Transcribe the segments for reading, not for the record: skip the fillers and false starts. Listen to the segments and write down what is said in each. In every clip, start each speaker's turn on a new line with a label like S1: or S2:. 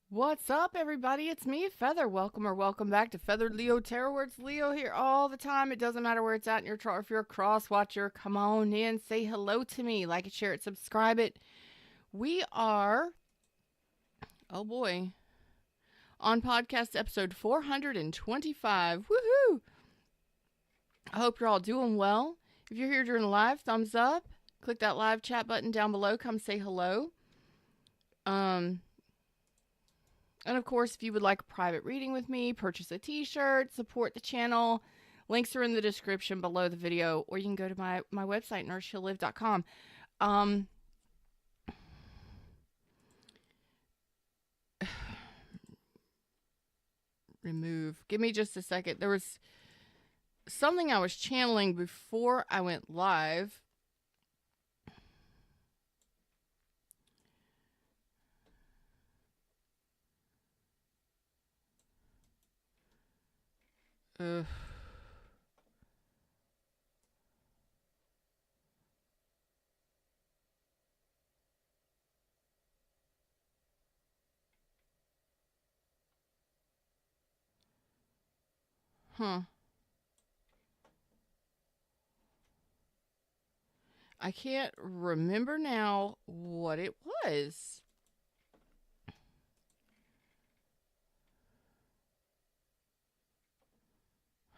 S1: What's up, everybody? It's me, Feather. Welcome back to Feathered Leo Tarot, where it's Leo here all the time. It doesn't matter where it's at in your chart. If you're a cross watcher, come on in, say hello to me, like it, share it, subscribe it. We are, oh boy, on podcast episode 425. Woohoo! I hope you're all doing well. If you're here during the live, thumbs up. Click that live chat button down below. Come say hello. And of course, if you would like a private reading with me, purchase a t-shirt, support the channel, links are in the description below the video, or you can go to my website, nourishheallive.com. Um, remove. Give me just a second. There was something I was channeling before I went live. Ugh. Huh. I can't remember now what it was.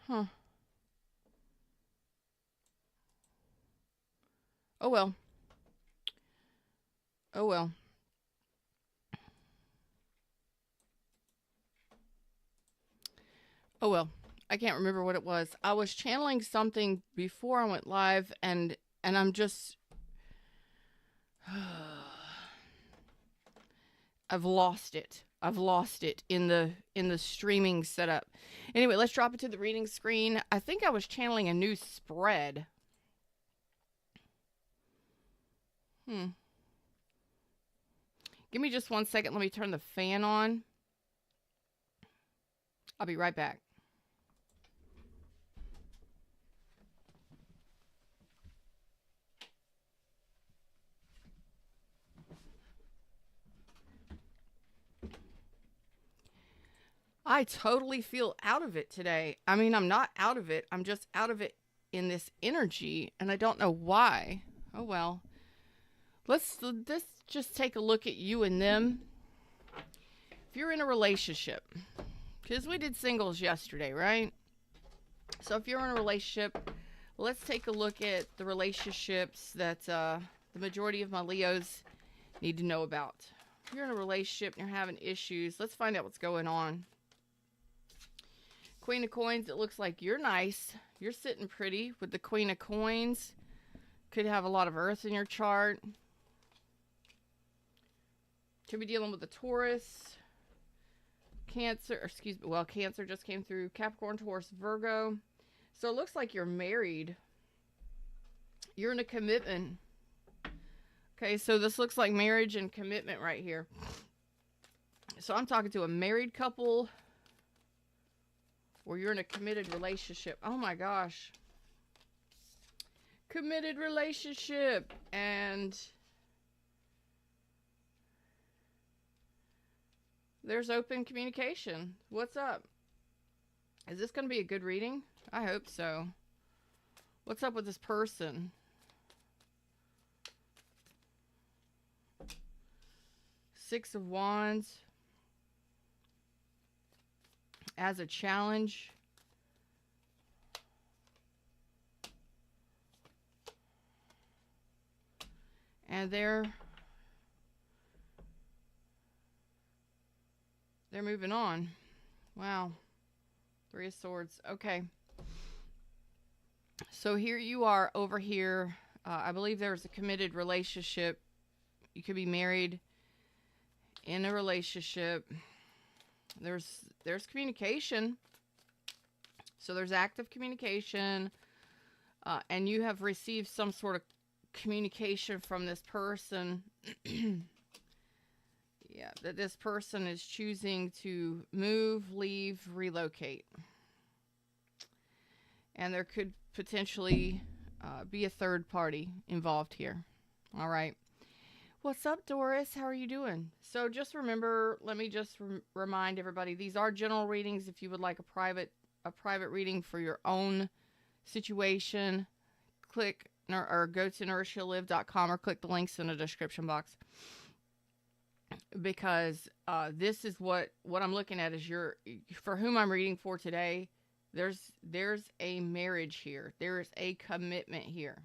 S1: Huh. Oh well. Oh well. Oh well. I can't remember what it was. I was channeling something before I went live, and I'm just I've lost it. I've lost it in the streaming setup. Anyway, let's drop it to the reading screen. I think I was channeling a new spread. Give me just 1 second. Let me turn the fan on. I'll be right back. I totally feel out of it today. I mean, I'm not out of it. I'm just out of it in this energy, and I don't know why. Oh well. Let's just take a look at you and them. If you're in a relationship, because we did singles yesterday, right? So if you're in a relationship, let's take a look at the relationships that the majority of my Leos need to know about. If you're in a relationship and you're having issues, let's find out what's going on. Queen of Coins, it looks like you're nice. You're sitting pretty with the Queen of Coins. Could have a lot of earth in your chart. Could be dealing with a Taurus, Cancer, excuse me, well, Cancer just came through, Capricorn, Taurus, Virgo. So it looks like you're married. You're in a commitment. Okay, so this looks like marriage and commitment right here. So I'm talking to a married couple, or you're in a committed relationship. Oh my gosh. Committed relationship. And there's open communication. What's up? Is this going to be a good reading? I hope so. What's up with this person? Six of Wands. As a challenge. And they're moving on. Wow. Three of Swords. Okay. So here you are over here. I believe there's a committed relationship. You could be married in a relationship. There's communication. So there's active communication. And you have received some sort of communication from this person. Yeah, that this person is choosing to move, leave, relocate. And there could potentially be a third party involved here. All right. What's up, Doris? How are you doing? So just remember, let me just remind everybody, these are general readings. If you would like a private reading for your own situation, click or go to nourishheallive.com or click the links in the description box, because this is what I'm looking at is for whom I'm reading for today. There's a marriage here. There is a commitment here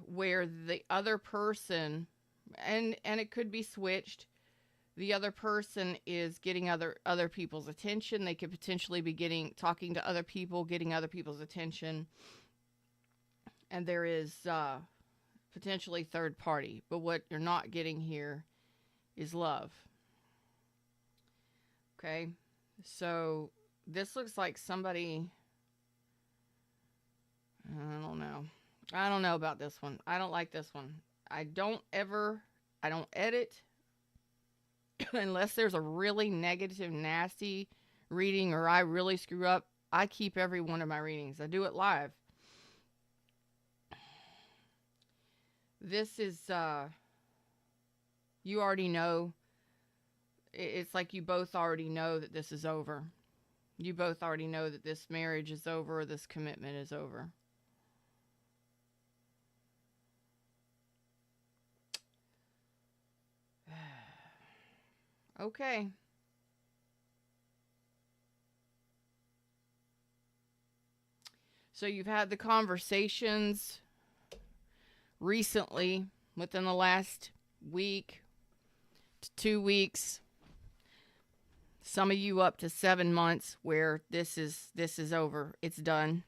S1: where the other person, and it could be switched, the other person is getting other people's attention. They could potentially be talking to other people, getting other people's attention, and there is potentially third party. But what you're not getting here is love. Okay, so this looks like somebody, I don't know. I don't know about this one. I don't like this one. I don't edit unless there's a really negative, nasty reading or I really screw up. I keep every one of my readings. I do it live. This is, you already know. It's like you both already know that this is over. You both already know that this marriage is over, or this commitment is over. Okay. So you've had the conversations recently, within the last week to 2 weeks. Some of you up to 7 months where this is over. It's done.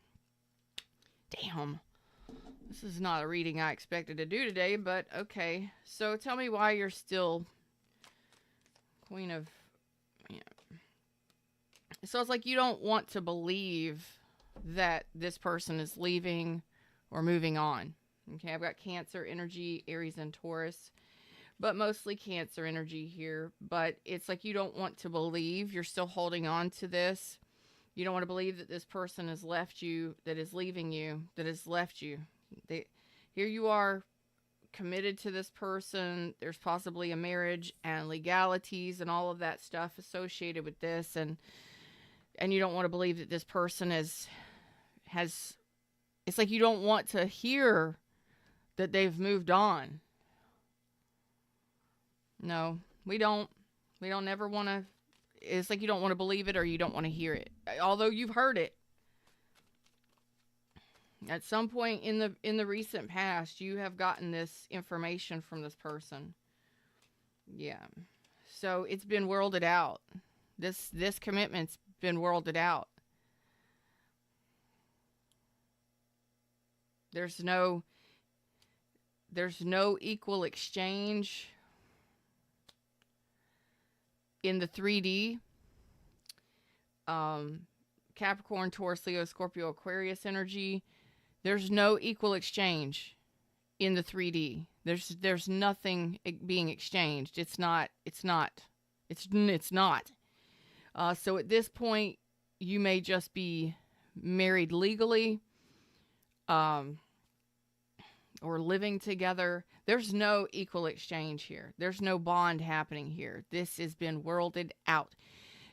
S1: Damn. This is not a reading I expected to do today, but okay. So tell me why you're still Queen of, yeah. So it's like you don't want to believe that this person is leaving or moving on. Okay, I've got Cancer energy, Aries and Taurus, but mostly Cancer energy here. But it's like you don't want to believe. You're still holding on to this. You don't want to believe that this person has left you, that is leaving you, that has left you. Here you are, committed to this person. There's possibly a marriage and legalities and all of that stuff associated with this, and you don't want to believe that this person has it's like you don't want to hear that they've moved on. No, we don't ever want to. It's like you don't want to believe it, or you don't want to hear it, although you've heard it. At some point in the recent past, you have gotten this information from this person. Yeah. So it's been worlded out. This commitment's been worlded out. There's no equal exchange in the 3D. Capricorn, Taurus, Leo, Scorpio, Aquarius energy. There's no equal exchange in the 3D. There's nothing being exchanged. It's not. So at this point, you may just be married legally, or living together. There's no equal exchange here. There's no bond happening here. This has been worlded out.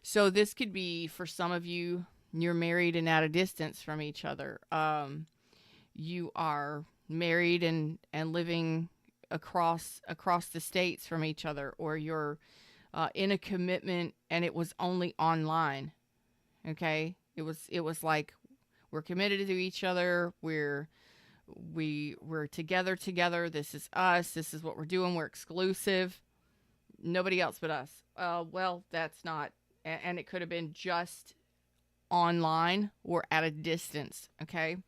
S1: So this could be, for some of you, you're married and at a distance from each other. You are married and living across the states from each other, or you're in a commitment and it was only online. Okay, it was like, we're committed to each other. We're together. This is us. This is what we're doing. We're exclusive. Nobody else but us. Well, that's not, and it could have been just online or at a distance. Okay.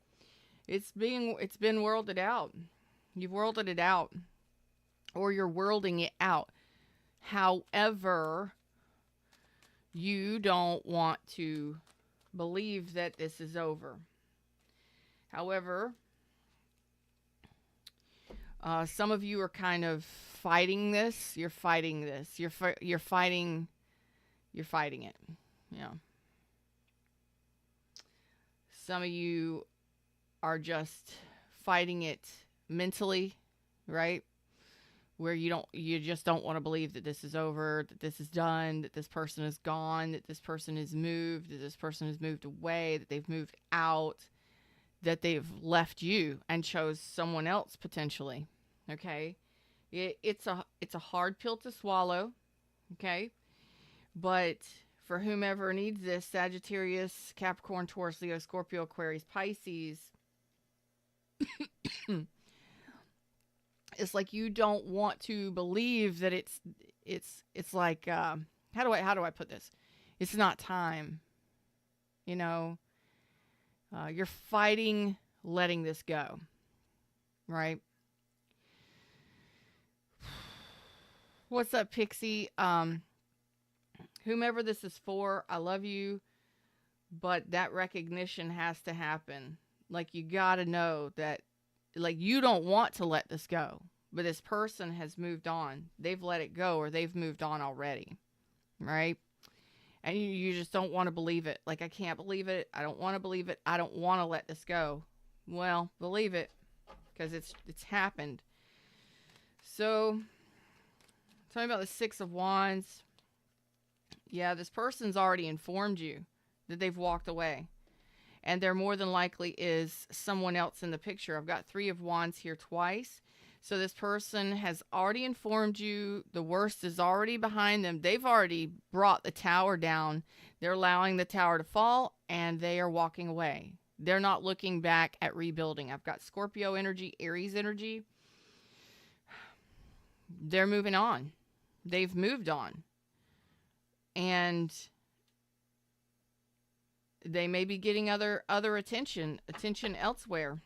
S1: It's been worlded out. You've worlded it out, or you're worlding it out. However, you don't want to believe that this is over. However, some of you are kind of fighting this. You're fighting this. You're fighting it. Yeah. Some of you are just fighting it mentally. right? Where you just don't want to believe that this is over, that this is done, that this person is gone, that this person is moved, that this person has moved away, that they've moved out, that they've left you and chose someone else potentially. Okay? It's a hard pill to swallow, okay? But for whomever needs this, Sagittarius, Capricorn, Taurus, Leo, Scorpio, Aquarius, Pisces, it's like you don't want to believe that it's like how do I put this? It's not time. You know, you're fighting letting this go, right? What's up, Pixie? Whomever this is for, I love you, but that recognition has to happen. Like, you got to know that, like, you don't want to let this go, but this person has moved on. They've let it go, or they've moved on already, right? And you just don't want to believe it. Like, I can't believe it. I don't want to believe it. I don't want to let this go. Well, believe it, because it's happened. So, tell me about the Six of Wands. Yeah, this person's already informed you that they've walked away. And there more than likely is someone else in the picture. I've got Three of Wands here twice. So this person has already informed you. The worst is already behind them. They've already brought the tower down. They're allowing the tower to fall, and they are walking away. They're not looking back at rebuilding. I've got Scorpio energy, Aries energy. They're moving on. They've moved on. And they may be getting other attention elsewhere.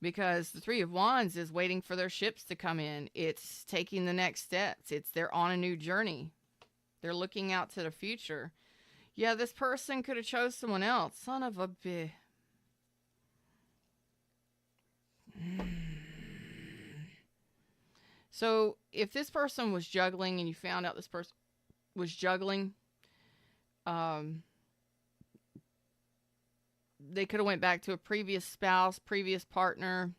S1: Because the Three of Wands is waiting for their ships to come in. It's taking the next steps. They're on a new journey. They're looking out to the future. Yeah, this person could have chose someone else. Son of a bitch. So, if this person was juggling and you found out this person was juggling, they could have went back to a previous spouse, previous partner.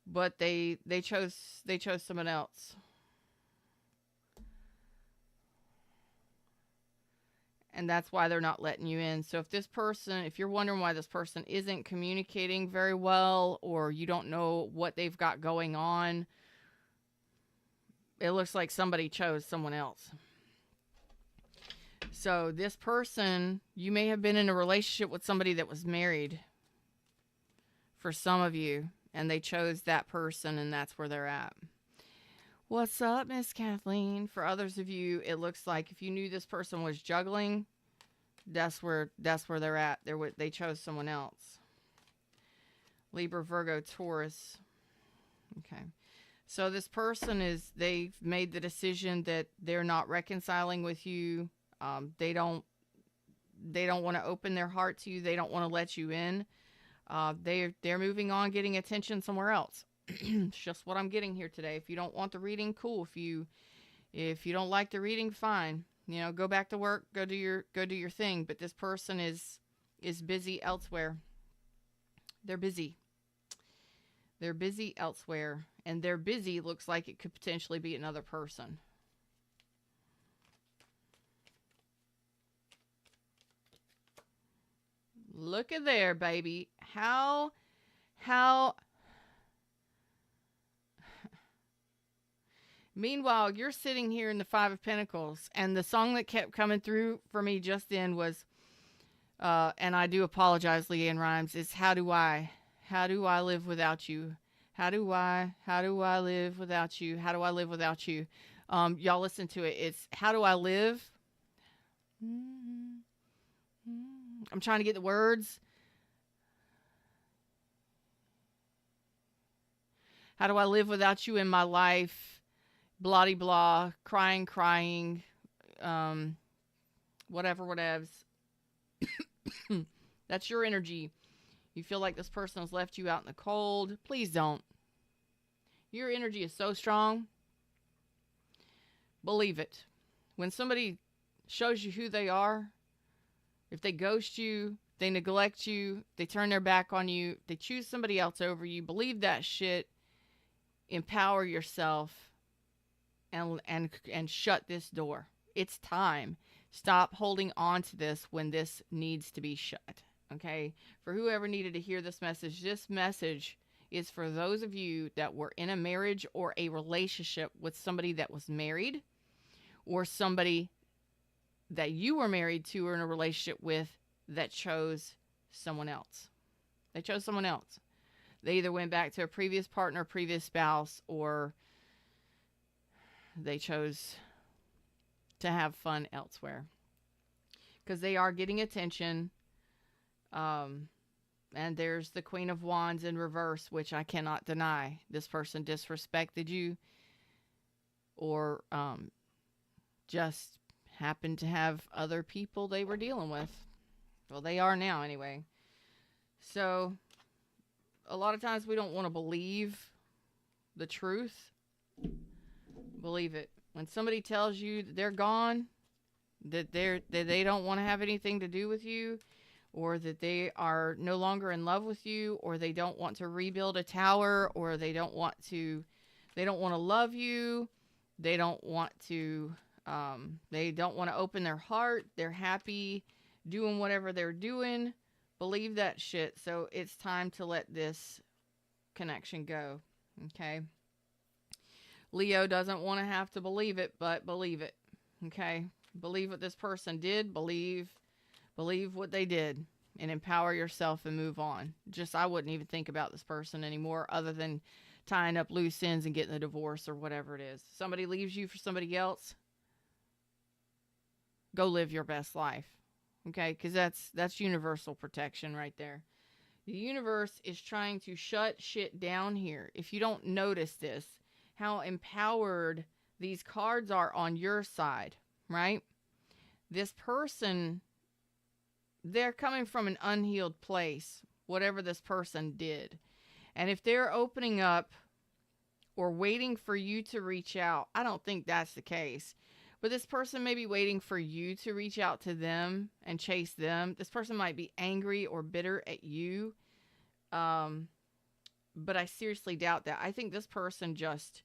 S1: But they chose someone else. And that's why they're not letting you in. So if you're wondering why this person isn't communicating very well, or you don't know what they've got going on, it looks like somebody chose someone else. So this person, you may have been in a relationship with somebody that was married for some of you, and they chose that person, and that's where they're at. What's up, Miss Kathleen? For others of you, it looks like if you knew this person was juggling, that's where they're at. They chose someone else. Libra, Virgo, Taurus. Okay. So this person they've made the decision that they're not reconciling with you. They don't want to open their heart to you. They don't want to let you in. They're moving on, getting attention somewhere else. It's just what I'm getting here today. If you don't want the reading, cool. If you don't like the reading, fine. Go back to work, go do your thing. But this person is busy elsewhere. They're busy. They're busy elsewhere, and their busy looks like it could potentially be another person. Look at there, baby. How Meanwhile, you're sitting here in the Five of Pentacles, and the song that kept coming through for me just then was, and I do apologize, Leanne Rhymes, is How Do I Live Without You? How do I live without you? How do I live without you? Y'all listen to it. It's How Do I Live? I'm trying to get the words. How do I live without you in my life? Blah de blah, crying, whatevs. That's your energy. You feel like this person has left you out in the cold. Please don't. Your energy is so strong. Believe it. When somebody shows you who they are, if they ghost you, They neglect you. They turn their back on you. They choose somebody else over you. Believe that shit. Empower yourself and shut this door. It's time. Stop holding on to this when this needs to be shut. Okay? For whoever needed to hear this message is for those of you that were in a marriage or a relationship with somebody that was married, or somebody that you were married to or in a relationship with that chose someone else. They chose someone else. They either went back to a previous partner, previous spouse, or they chose to have fun elsewhere. Because they are getting attention. And there's the Queen of Wands in reverse, which I cannot deny. This person disrespected you, or just happened to have other people they were dealing with. Well, they are now anyway. So a lot of times we don't want to believe the truth. Believe it. When somebody tells you that they're gone, that they don't want to have anything to do with you, or that they are no longer in love with you, or they don't want to rebuild a tower, or they don't want to love you, they don't want to open their heart, they're happy doing whatever they're doing. Believe that shit. So it's time to let this connection go. Okay? Leo doesn't want to have to believe it, but believe it. Okay? Believe what this person did. Believe what they did, and empower yourself and move on. I wouldn't even think about this person anymore, other than tying up loose ends and getting a divorce or whatever it is. Somebody leaves you for somebody else, go live your best life. Okay? Because that's universal protection right there. The universe is trying to shut shit down here. If you don't notice this, how empowered these cards are on your side, right? This person, they're coming from an unhealed place, whatever this person did. And if they're opening up or waiting for you to reach out, I don't think that's the case. But this person may be waiting for you to reach out to them and chase them. This person might be angry or bitter at you. But I seriously doubt that. I think this person just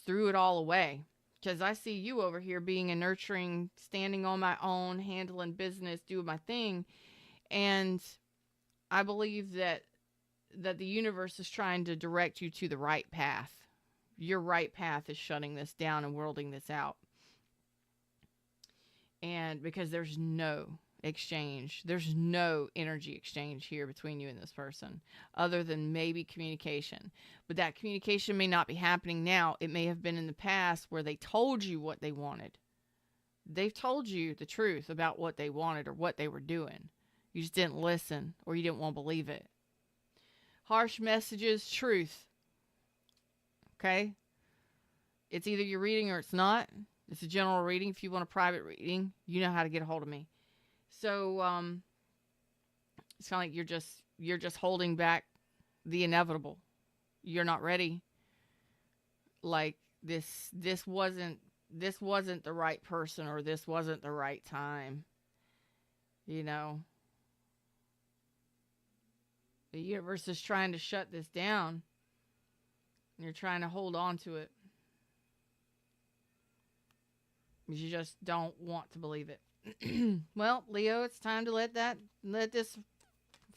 S1: threw it all away. Because I see you over here being a nurturing, standing on my own, handling business, doing my thing. And I believe that the universe is trying to direct you to the right path. Your right path is shutting this down and worlding this out. And because there's no exchange, there's no energy exchange here between you and this person, other than maybe communication. But that communication may not be happening now. It may have been in the past where they told you what they wanted. They've told you the truth about what they wanted or what they were doing. You just didn't listen, or you didn't want to believe it. Harsh messages, truth. Okay? It's either you're reading or it's not. It's a general reading. If you want a private reading, you know how to get a hold of me. So it's kind of like you're just holding back the inevitable. You're not ready. Like this wasn't the right person, or this wasn't the right time. You know, the universe is trying to shut this down, and you're trying to hold on to it. You just don't want to believe it. Well, Leo, it's time to let this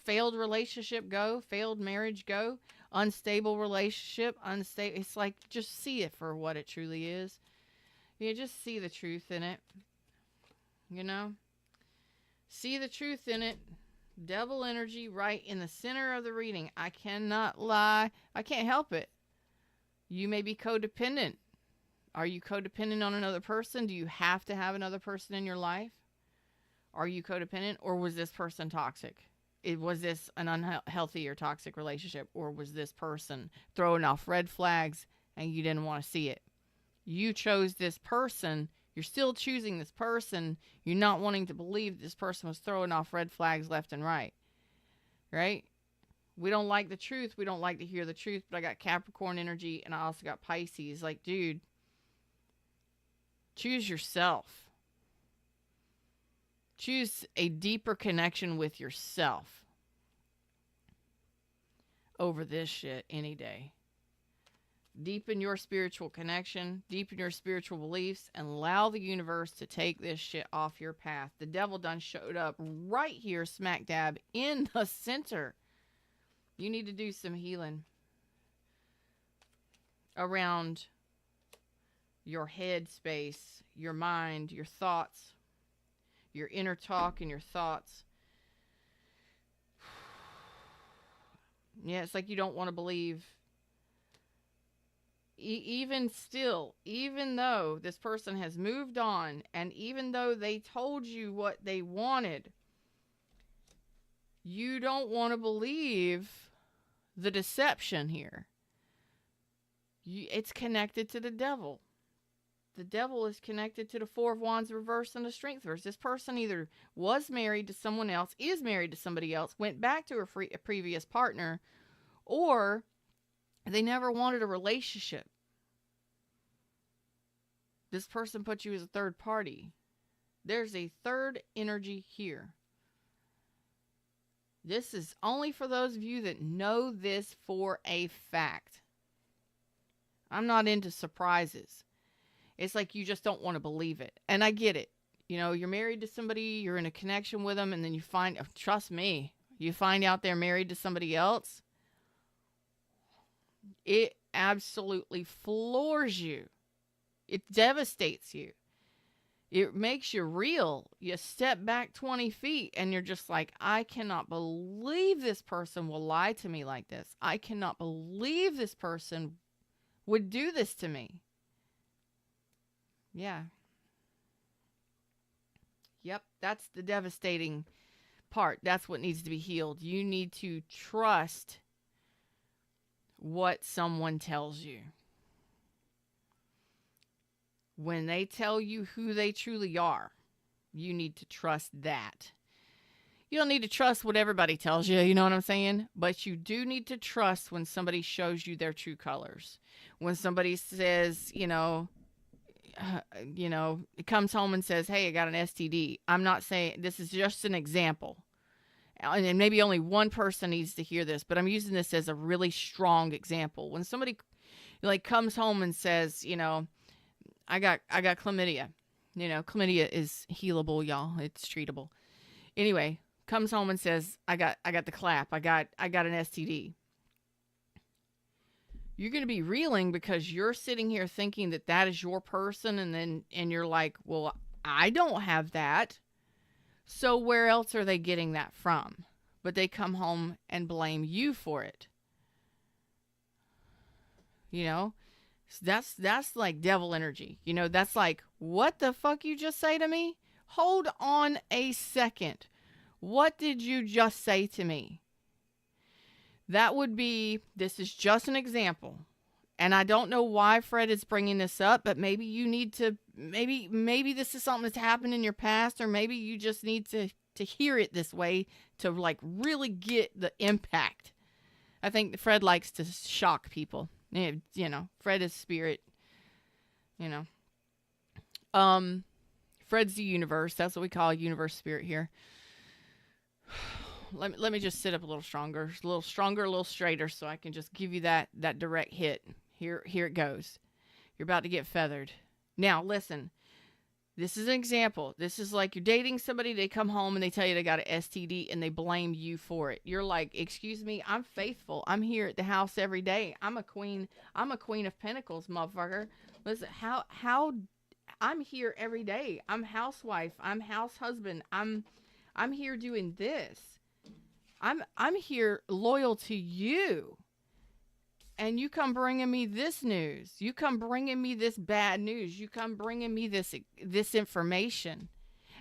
S1: failed relationship go, failed marriage go, unstable relationship, it's like, just see it for what it truly is. You just see the truth in it. You know? See the truth in it. Devil energy right in the center of the reading. I cannot lie. I can't help it. You may be codependent. Are you codependent on another person? Do you have to have another person in your life? Are you codependent, or was this person toxic? Was this an unhealthy or toxic relationship, or was this person throwing off red flags and you didn't want to see it? You chose this person. You're still choosing this person. You're not wanting to believe this person was throwing off red flags left and right. Right? We don't like the truth. We don't like to hear the truth. But I got Capricorn energy, and I also got Pisces. Like, dude, choose yourself. Choose a deeper connection with yourself over this shit any day. Deepen your spiritual connection, deepen your spiritual beliefs, and allow the universe to take this shit off your path. The devil done showed up right here, smack dab, in the center. You need to do some healing around your head space, your mind, your thoughts, your inner talk and your thoughts. Yeah, it's like you don't want to believe. Even still, even though this person has moved on, and even though they told you what they wanted, you don't want to believe the deception here. It's connected to the devil. The devil is connected to the Four of Wands reverse and the Strength reverse. This person either was married to someone else, is married to somebody else, went back to a previous partner, or they never wanted a relationship. This person put you as a third party. There's a third energy here. This is only for those of you that know this for a fact. I'm not into surprises. It's like you just don't want to believe it. And I get it. You know, you're married to somebody, you're in a connection with them, and then you find, trust me, you find out they're married to somebody else. It absolutely floors you. It devastates you. It makes you reel. You step back 20 feet and you're just like, I cannot believe this person will lie to me like this. I cannot believe this person would do this to me. Yeah. Yep, that's the devastating part. That's what needs to be healed. You need to trust what someone tells you. When they tell you who they truly are, you need to trust that. You don't need to trust what everybody tells you, you know what I'm saying? But you do need to trust when somebody shows you their true colors. When somebody says, it comes home and says, hey, I got an STD. I'm not saying, this is just an example. And maybe only one person needs to hear this, but I'm using this as a really strong example. When somebody comes home and says, I got chlamydia. Chlamydia is healable, y'all. It's treatable. Anyway, comes home and says, I got the clap. I got an STD. You're going to be reeling because you're sitting here thinking that is your person, and you're like, well, I don't have that. So where else are they getting that from? But they come home and blame you for it. That's like devil energy. That's like, what the fuck you just say to me? Hold on a second. What did you just say to me? That would be, this is just an example. And I don't know why Fred is bringing this up, but maybe you need to, maybe this is something that's happened in your past, or maybe you just need to hear it this way to really get the impact. I think Fred likes to shock people. Fred is spirit, Fred's the universe. That's what we call universe spirit here. Let me just sit up a little stronger, a little straighter, so I can just give you that direct hit. Here it goes. You're about to get feathered. Now, listen. This is an example. This is like you're dating somebody, they come home and they tell you they got an STD and they blame you for it. You're like, excuse me, I'm faithful. I'm here at the house every day. I'm a queen of pentacles, motherfucker. Listen, how I'm here every day. I'm housewife. I'm house husband. I'm here doing this. I'm here loyal to you. And you come bringing me this news. You come bringing me this bad news. You come bringing me this information.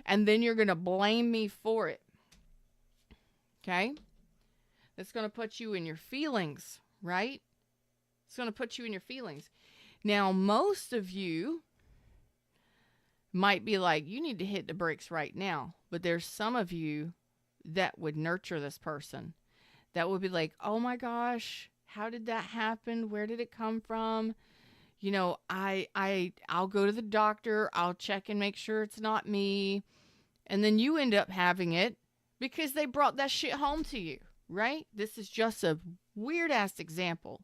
S1: And then you're going to blame me for it. Okay? That's going to put you in your feelings, right? It's going to put you in your feelings. Now, most of you might be like, you need to hit the brakes right now. But there's some of you that would nurture this person. That would be like, oh my gosh, how did that happen? Where did it come from? I'll go to the doctor. I'll check and make sure it's not me. And then you end up having it because they brought that shit home to you, right? This is just a weird ass example.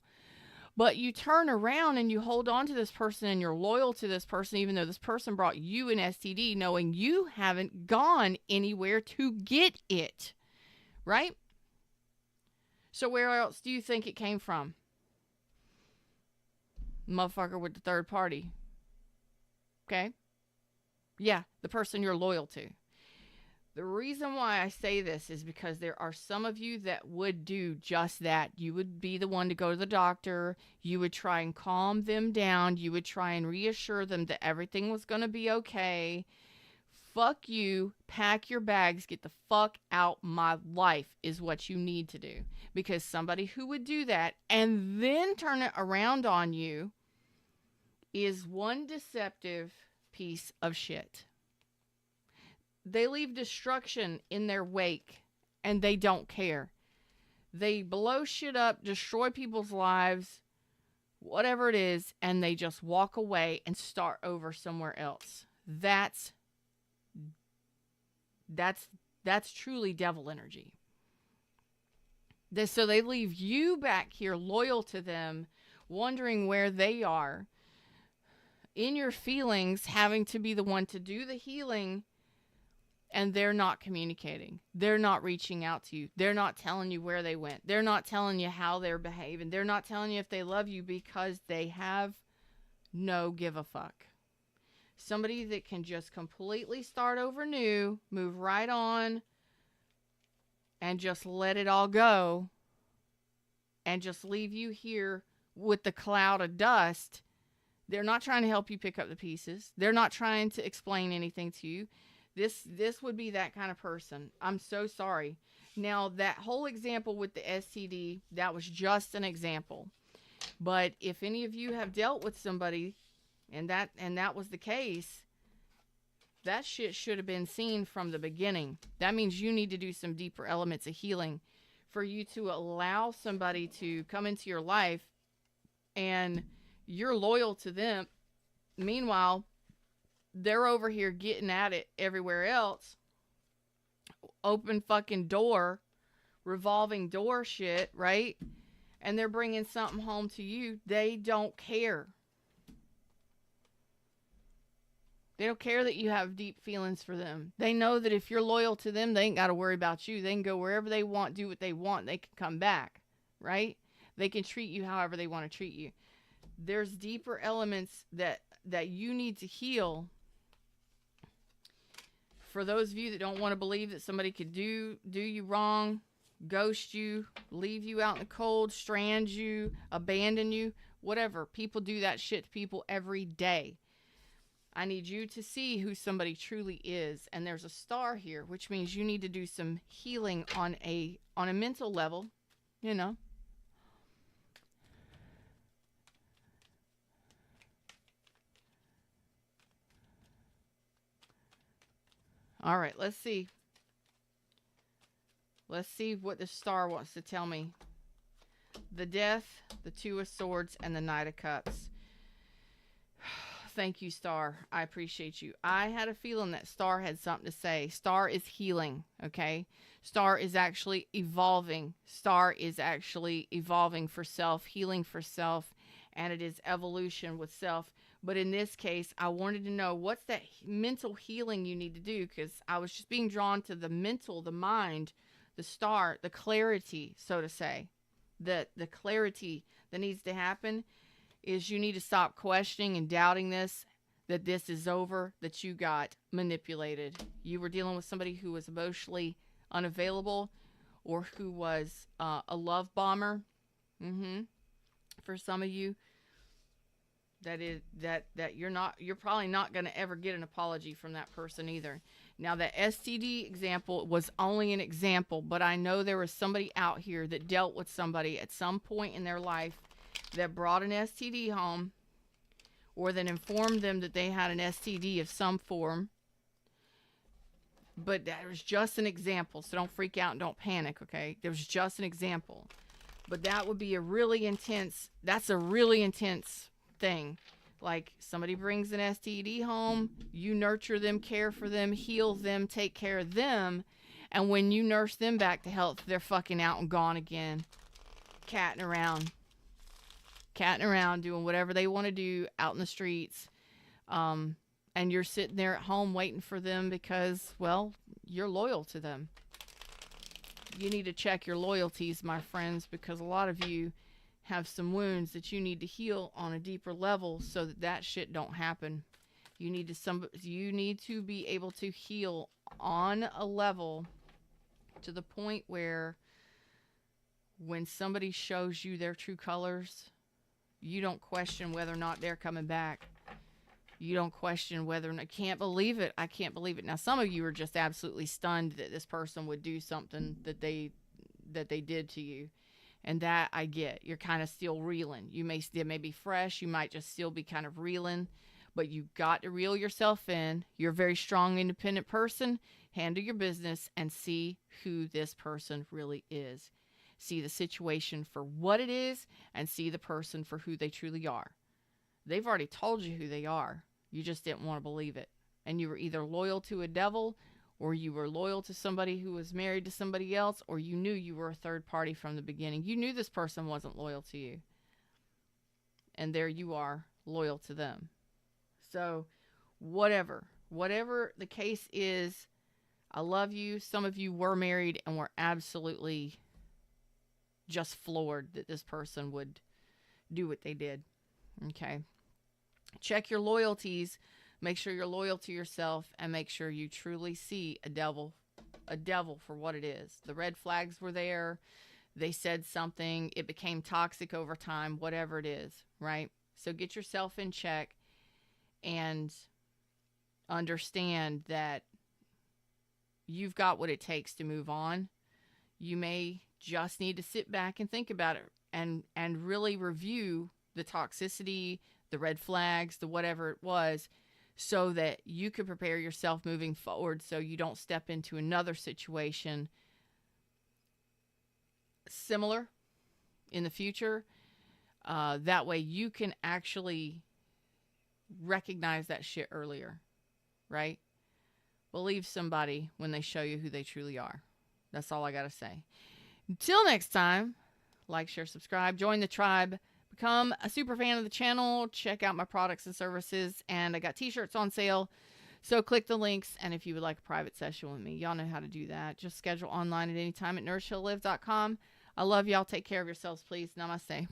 S1: But you turn around and you hold on to this person and you're loyal to this person, even though this person brought you an STD, knowing you haven't gone anywhere to get it, right? So where else do you think it came from? Motherfucker with the third party. Okay? Yeah, the person you're loyal to. The reason why I say this is because there are some of you that would do just that. You would be the one to go to the doctor. You would try and calm them down. You would try and reassure them that everything was going to be okay. Fuck you. Pack your bags. Get the fuck out my life is what you need to do. Because somebody who would do that and then turn it around on you is one deceptive piece of shit. They leave destruction in their wake, and they don't care. They blow shit up, destroy people's lives, whatever it is, and they just walk away and start over somewhere else. That's truly devil energy. So they leave you back here loyal to them, wondering where they are, in your feelings, having to be the one to do the healing. And they're not communicating. They're not reaching out to you. They're not telling you where they went. They're not telling you how they're behaving. They're not telling you if they love you because they have no give a fuck. Somebody that can just completely start over new, move right on, and just let it all go, and just leave you here with the cloud of dust. They're not trying to help you pick up the pieces. They're not trying to explain anything to you. This would be that kind of person. I'm so sorry. Now, that whole example with the STD, that was just an example. But if any of you have dealt with somebody and that was the case, that shit should have been seen from the beginning. That means you need to do some deeper elements of healing for you to allow somebody to come into your life and you're loyal to them. Meanwhile, they're over here getting at it everywhere else. Open fucking door, revolving door shit, right? And they're bringing something home to you. They don't care. They don't care that you have deep feelings for them. They know that if you're loyal to them, they ain't got to worry about you. They can go wherever they want, do what they want. They can come back, right? They can treat you however they want to treat you. There's deeper elements that you need to heal. For those of you that don't want to believe that somebody could do you wrong, ghost you, leave you out in the cold, strand you, abandon you, whatever. People do that shit to people every day. I need you to see who somebody truly is. And there's a star here, which means you need to do some healing on a mental level, you know. All right, let's see. Let's see what the star wants to tell me. The Death, the Two of Swords, and the Knight of Cups. Thank you, Star. I appreciate you. I had a feeling that Star had something to say. Star is healing, okay? Star is actually evolving. Star is actually evolving for self, healing for self, and it is evolution with self. But in this case, I wanted to know what's that mental healing you need to do, because I was just being drawn to the mental, the mind, the star, the clarity, so to say. The clarity that needs to happen is you need to stop questioning and doubting this, that this is over, that you got manipulated. You were dealing with somebody who was emotionally unavailable or who was a love bomber. For some of you, you're probably not going to ever get an apology from that person either. Now, that STD example was only an example, but I know there was somebody out here that dealt with somebody at some point in their life that brought an STD home, or that informed them that they had an STD of some form. But that was just an example, so don't freak out and don't panic, okay? There was just an example. But that would be a really intense thing. Like somebody brings an STD home, you nurture them, care for them, heal them, take care of them. And when you nurse them back to health, they're fucking out and gone again. Catting around, doing whatever they want to do out in the streets. And you're sitting there at home waiting for them because, well, you're loyal to them. You need to check your loyalties, my friends, because a lot of you have some wounds that you need to heal on a deeper level so that that shit don't happen. You need to be able to heal on a level to the point where when somebody shows you their true colors, you don't question whether or not they're coming back. You don't question whether or not, I can't believe it. Now, some of you are just absolutely stunned that this person would do something that they did to you. And that I get. You're kind of still reeling. It may be fresh. You might just still be kind of reeling. But you got to reel yourself in. You're a very strong, independent person. Handle your business and see who this person really is. See the situation for what it is and see the person for who they truly are. They've already told you who they are. You just didn't want to believe it. And you were either loyal to a devil, or you were loyal to somebody who was married to somebody else, or you knew you were a third party from the beginning. You knew this person wasn't loyal to you. And there you are, loyal to them. So, whatever the case is, I love you. Some of you were married and were absolutely just floored that this person would do what they did. Okay. Check your loyalties. Make sure you're loyal to yourself and make sure you truly see a devil for what it is. The red flags were there. They said something. It became toxic over time, whatever it is, right? So get yourself in check and understand that you've got what it takes to move on. You may just need to sit back and think about it and really review the toxicity, the red flags, the whatever it was, so that you can prepare yourself moving forward so you don't step into another situation similar in the future. That way you can actually recognize that shit earlier, right? Believe somebody when they show you who they truly are. That's all I got to say. Until next time, like, share, subscribe, join the tribe, become a super fan of the channel, check out my products and services, and I got t-shirts on sale. So click the links, and if you would like a private session with me, y'all know how to do that. Just schedule online at any time at nourishhilllive.com. I love y'all. Take care of yourselves, please. Namaste.